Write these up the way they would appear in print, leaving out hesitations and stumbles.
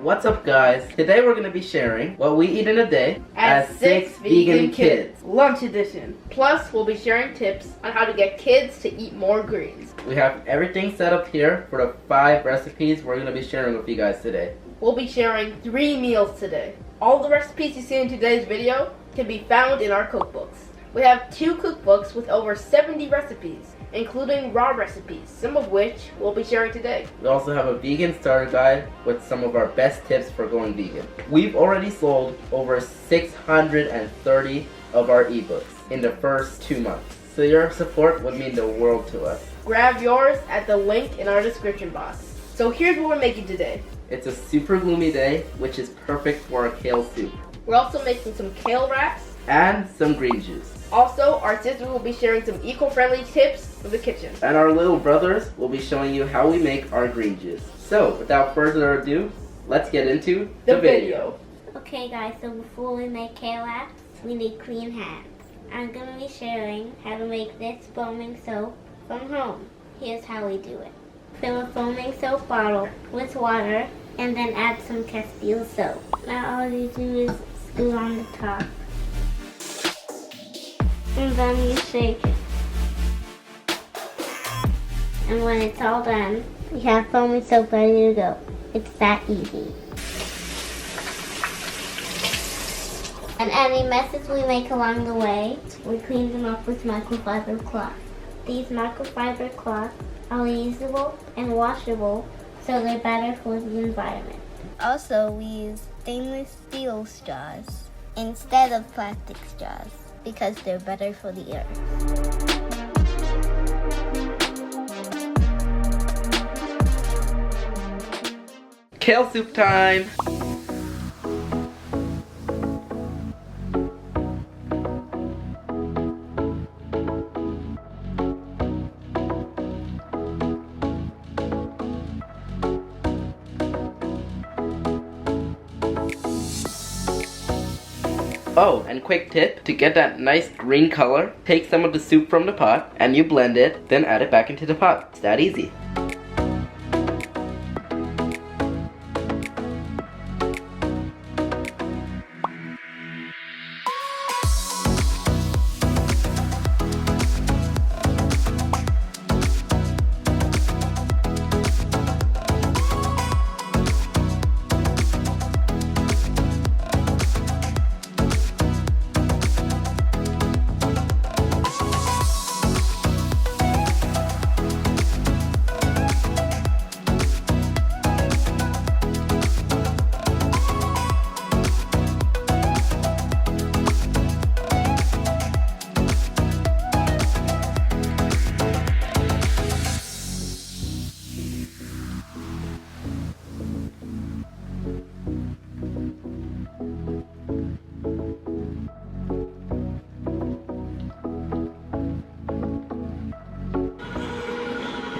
What's up, guys? Today we're going to be sharing what we eat in a day as 6 vegan kids. Lunch edition. Plus, we'll be sharing tips on how to get kids to eat more greens. We have everything set up here for the 5 recipes we're going to be sharing with you guys today. We'll be sharing 3 meals today. All the recipes you see in today's video can be found in our cookbooks. We have 2 cookbooks with over 70 recipes, including raw recipes, some of which we'll be sharing today. We also have a vegan starter guide with some of our best tips for going vegan. We've already sold over 630 of our ebooks in the first 2 months, so your support would mean the world to us. Grab yours at the link in our description box. So here's what we're making today. It's a super gloomy day, which is perfect for a kale soup. We're also making some kale wraps and some green juice. Also, our sister will be sharing some eco-friendly tips for the kitchen. And our little brothers will be showing you how we make our green juice. So, without further ado, let's get into the video. Okay guys, so before we make kale wraps, we need clean hands. I'm going to be sharing how to make this foaming soap from home. Here's how we do it. Fill a foaming soap bottle with water and then add some cashew soap. Now all you do is scoop on the top. And then you shake it. And when it's all done, we have foaming soap ready to go. It's that easy. And any messes we make along the way, we clean them up with microfiber cloth. These microfiber cloths are reusable and washable, so they're better for the environment. Also, we use stainless steel straws instead of plastic straws, because they're better for the earth. Kale soup time! Oh, and quick tip, to get that nice green color, take some of the soup from the pot and you blend it, then add it back into the pot. It's that easy.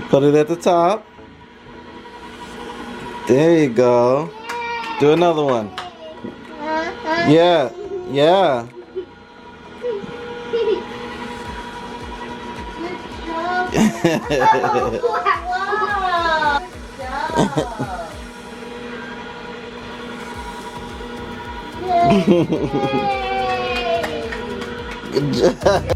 Put it at the top. There you go. Do another one. Yeah, yeah. Good job.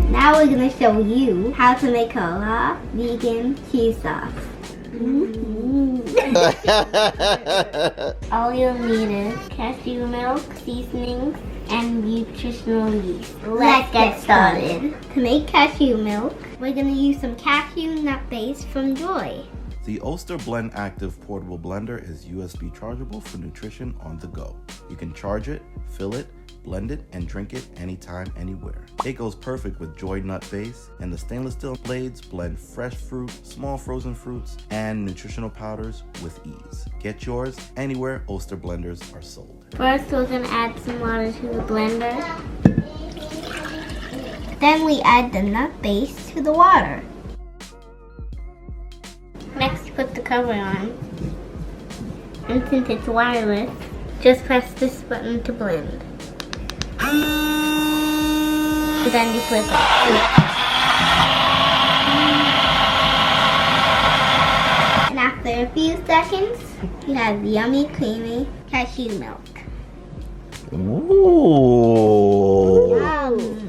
Now we're going to show you how to make a raw vegan cheese sauce. All you'll need is cashew milk, seasonings, and nutritional yeast. Let's get started. To make cashew milk, we're going to use some cashew nut base from Joi. The Oster Blend Active Portable Blender is USB chargeable for nutrition on the go. You can charge it, fill it, blend it, and drink it anytime, anywhere. It goes perfect with Joi nut base, and the stainless steel blades blend fresh fruit, small frozen fruits, and nutritional powders with ease. Get yours anywhere Oster blenders are sold. First, we're gonna add some water to the blender. Then we add the nut base to the water. Next, put the cover on. And since it's wireless, just press this button to blend. And then you flip it. And after a few seconds, you have yummy, creamy cashew milk. Ooh. Yum.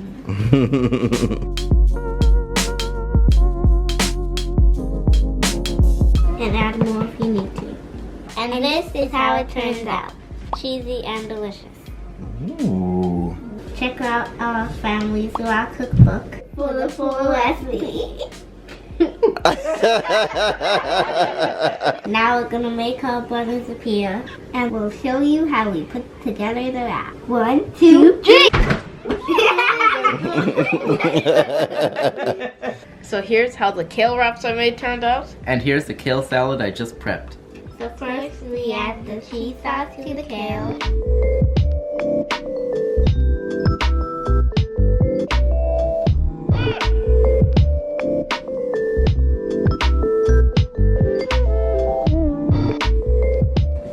And add more if you need to. And this is how it turns out. Cheesy and delicious. Ooh. Check out our Families Raw cookbook for the full recipe. Now we're gonna make our butters appear, and we'll show you how we put together the wrap. 1, 2, 3. So here's how the kale wraps I made turned out. And here's the kale salad I just prepped. So first we add the cheese sauce to the kale.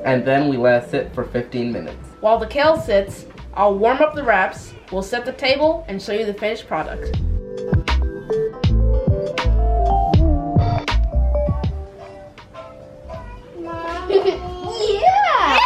And then we let it sit for 15 minutes. While the kale sits, I'll warm up the wraps, we'll set the table, and show you the finished product. Yeah!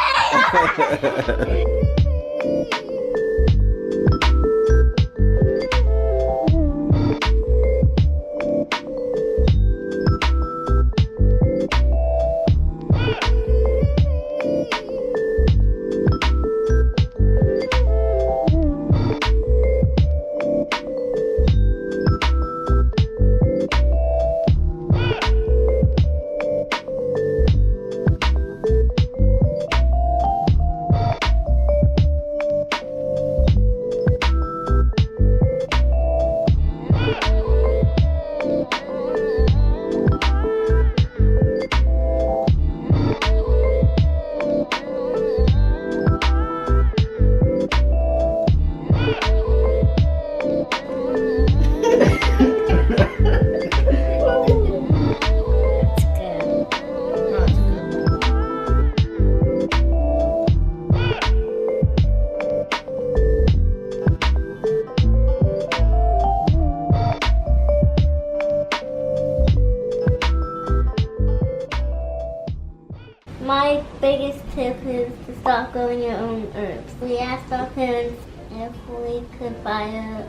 My biggest tip is to stop growing your own herbs. We asked our parents if we could buy a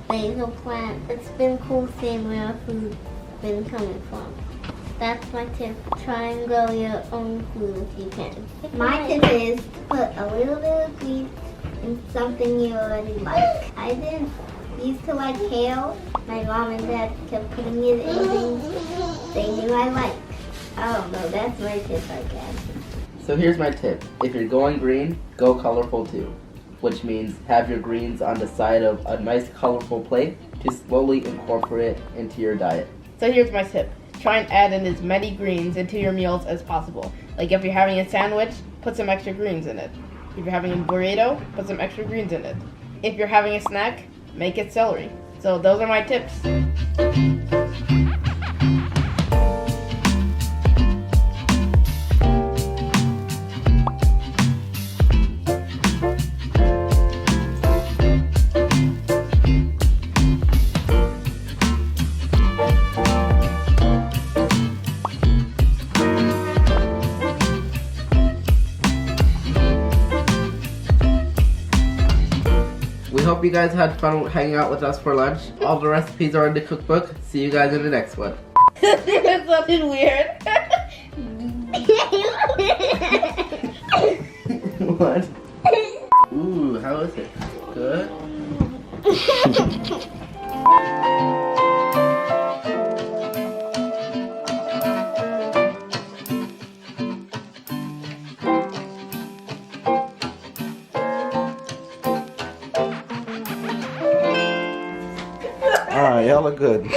basil plant. It's been cool seeing where our food's been coming from. That's my tip. Try and grow your own food if you can. My tip is to put a little bit of grease in something you already like. I didn't used to like kale. My mom and dad kept putting it in things they knew I liked. I don't know, that's my tip, I guess. So here's my tip. If you're going green, go colorful too. Which means have your greens on the side of a nice colorful plate to slowly incorporate it into your diet. So here's my tip. Try and add in as many greens into your meals as possible. Like if you're having a sandwich, put some extra greens in it. If you're having a burrito, put some extra greens in it. If you're having a snack, make it celery. So those are my tips. We hope you guys had fun hanging out with us for lunch. All the recipes are in the cookbook. See you guys in the next one. That sounded weird. What? Ooh, how is it? Good? All right, y'all look good.